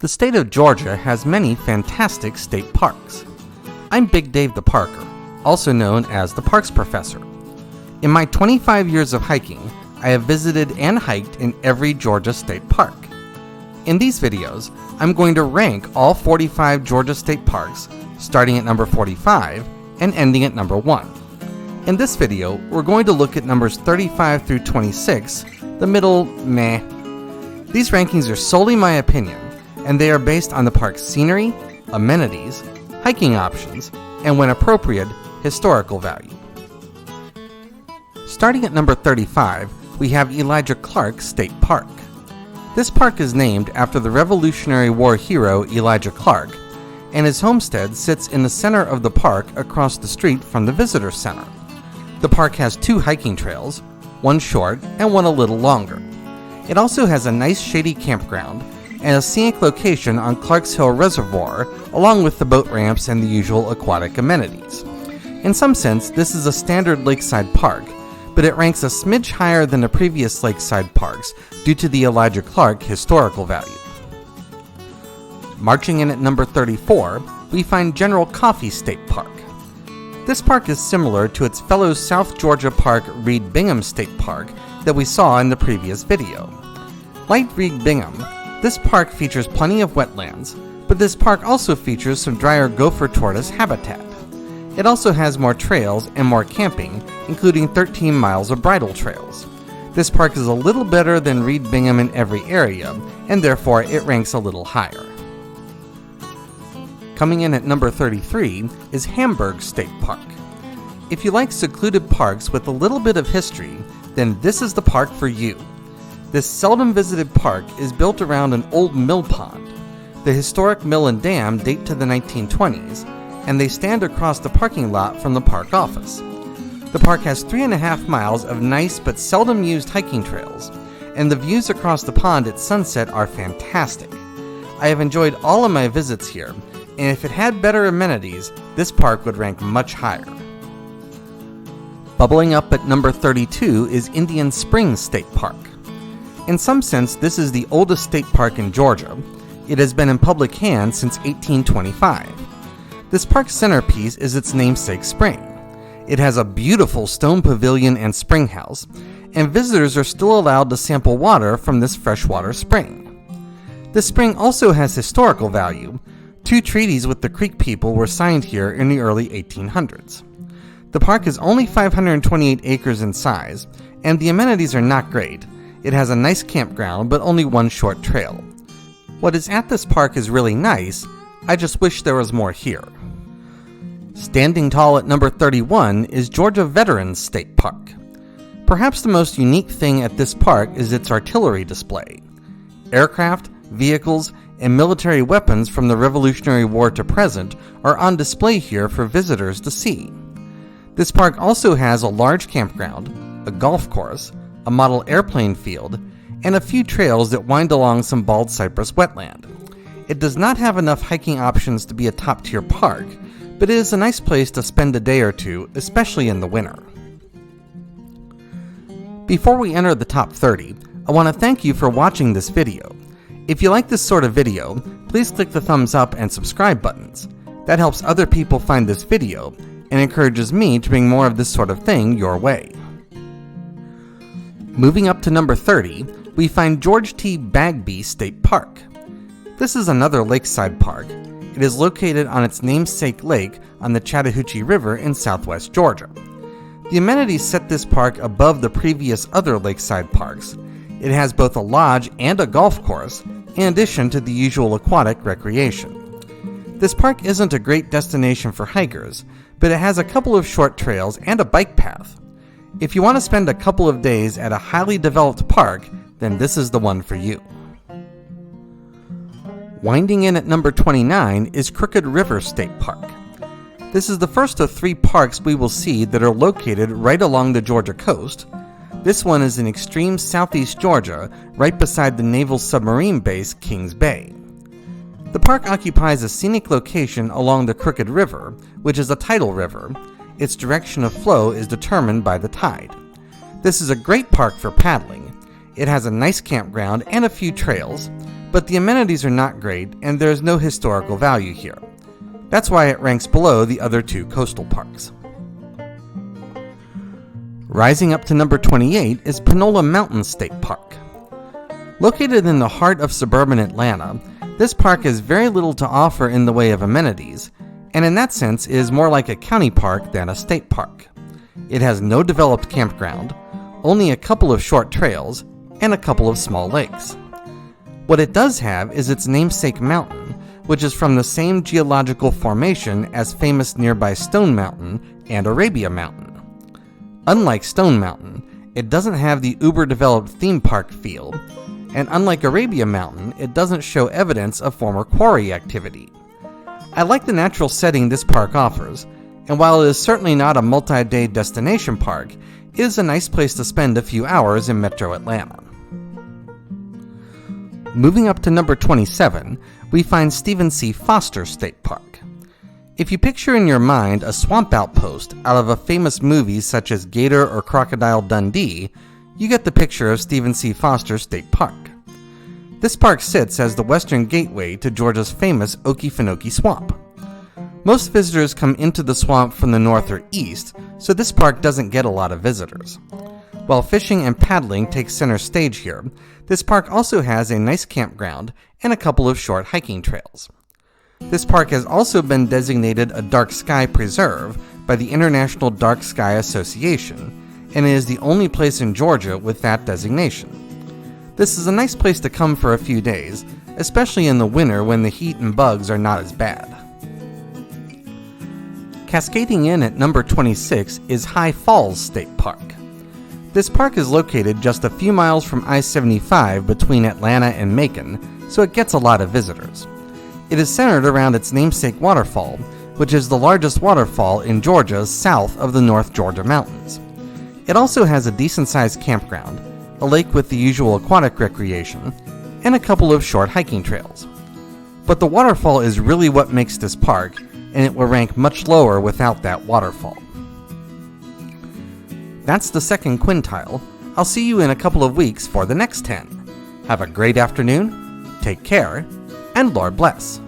The state of Georgia has many fantastic state parks. I'm Big Dave the Parker, also known as the Parks Professor. In my 25 years of hiking, I have visited and hiked in every Georgia state park. In these videos, I'm going to rank all 45 Georgia state parks, starting at number 45 and ending at number 1. In this video, we're going to look at numbers 35 through 26, the middle meh. These rankings are solely my opinion, and they are based on the park's scenery, amenities, hiking options, and when appropriate, historical value. Starting at number 35, we have Elijah Clarke State Park. This park is named after the Revolutionary War hero Elijah Clarke, and his homestead sits in the center of the park across the street from the visitor center. The park has 2 hiking trails, one short and one a little longer. It also has a nice shady campground and a scenic location on Clark's Hill Reservoir, along with the boat ramps and the usual aquatic amenities. In some sense, this is a standard lakeside park, but it ranks a smidge higher than the previous lakeside parks due to the Elijah Clarke historical value. Marching in at number 34, we find General Coffee State Park. This park is similar to its fellow South Georgia park Reed Bingham State Park that we saw in the previous video. Like Reed Bingham, this park features plenty of wetlands, but this park also features some drier gopher tortoise habitat. It also has more trails and more camping, including 13 miles of bridle trails. This park is a little better than Reed Bingham in every area, and therefore it ranks a little higher. Coming in at number 33 is Hamburg State Park. If you like secluded parks with a little bit of history, then this is the park for you. This seldom visited park is built around an old mill pond. The historic mill and dam date to the 1920s, and they stand across the parking lot from the park office. The park has 3.5 miles of nice but seldom used hiking trails, and the views across the pond at sunset are fantastic. I have enjoyed all of my visits here, and if it had better amenities, this park would rank much higher. Bubbling up at number 32 is Indian Springs State Park. In some sense, this is the oldest state park in Georgia. It has been in public hands since 1825. This park's centerpiece is its namesake spring. It has a beautiful stone pavilion and spring house, and visitors are still allowed to sample water from this freshwater spring. This spring also has historical value. 2 treaties with the Creek people were signed here in the early 1800s. The park is only 528 acres in size, and the amenities are not great. It has a nice campground, but only one short trail. What is at this park is really nice, I just wish there was more here. Standing tall at number 31 is Georgia Veterans State Park. Perhaps the most unique thing at this park is its artillery display. Aircraft, vehicles, and military weapons from the Revolutionary War to present are on display here for visitors to see. This park also has a large campground, a golf course, a model airplane field, and a few trails that wind along some bald cypress wetland. It does not have enough hiking options to be a top-tier park, but it is a nice place to spend a day or two, especially in the winter. Before we enter the top 30, I want to thank you for watching this video. If you like this sort of video, please click the thumbs up and subscribe buttons. That helps other people find this video and encourages me to bring more of this sort of thing your way. Moving up to number 30, we find George T. Bagby State Park. This is another lakeside park. It is located on its namesake lake on the Chattahoochee River in southwest Georgia. The amenities set this park above the previous other lakeside parks. It has both a lodge and a golf course, in addition to the usual aquatic recreation. This park isn't a great destination for hikers, but it has a couple of short trails and a bike path. If you want to spend a couple of days at a highly developed park, then this is the one for you. Winding in at number 29 is Crooked River State Park. This is the first of 3 parks we will see that are located right along the Georgia coast. This one is in extreme southeast Georgia, right beside the naval submarine base Kings Bay. The park occupies a scenic location along the Crooked River, which is a tidal river. Its direction of flow is determined by the tide. This is a great park for paddling. It has a nice campground and a few trails. but the amenities are not great and there's no historical value here. That's why it ranks below the other two coastal parks. Rising up to number 28 is Panola Mountain State Park. Located in the heart of suburban Atlanta, this park has very little to offer in the way of amenities, and in that sense is more like a county park than a state park. It has no developed campground, only a couple of short trails, and a couple of small lakes. What it does have is its namesake mountain, which is from the same geological formation as famous nearby Stone Mountain and Arabia Mountain. Unlike Stone Mountain, it doesn't have the uber-developed theme park feel, and unlike Arabia Mountain, it doesn't show evidence of former quarry activity. I like the natural setting this park offers, and while it is certainly not a multi-day destination park, it is a nice place to spend a few hours in Metro Atlanta. Moving up to number 27, we find Stephen C. Foster State Park. If you picture in your mind a swamp outpost out of a famous movie such as Gator or Crocodile Dundee, you get the picture of Stephen C. Foster State Park. This park sits as the western gateway to Georgia's famous Okefenokee Swamp. Most visitors come into the swamp from the north or east, so this park doesn't get a lot of visitors. While fishing and paddling take center stage here, this park also has a nice campground and a couple of short hiking trails. This park has also been designated a dark sky preserve by the International Dark Sky Association, and it is the only place in Georgia with that designation. This is a nice place to come for a few days, especially in the winter when the heat and bugs are not as bad. Cascading in at number 26 is High Falls State Park. This park is located just a few miles from I-75 between Atlanta and Macon, so it gets a lot of visitors. It is centered around its namesake waterfall, which is the largest waterfall in Georgia south of the North Georgia mountains. It also has a decent-sized campground, a lake with the usual aquatic recreation, and a couple of short hiking trails. But the waterfall is really what makes this park, and it will rank much lower without that waterfall. That's the second quintile. I'll see you in a couple of weeks for the next 10. Have a great afternoon, take care, and Lord bless.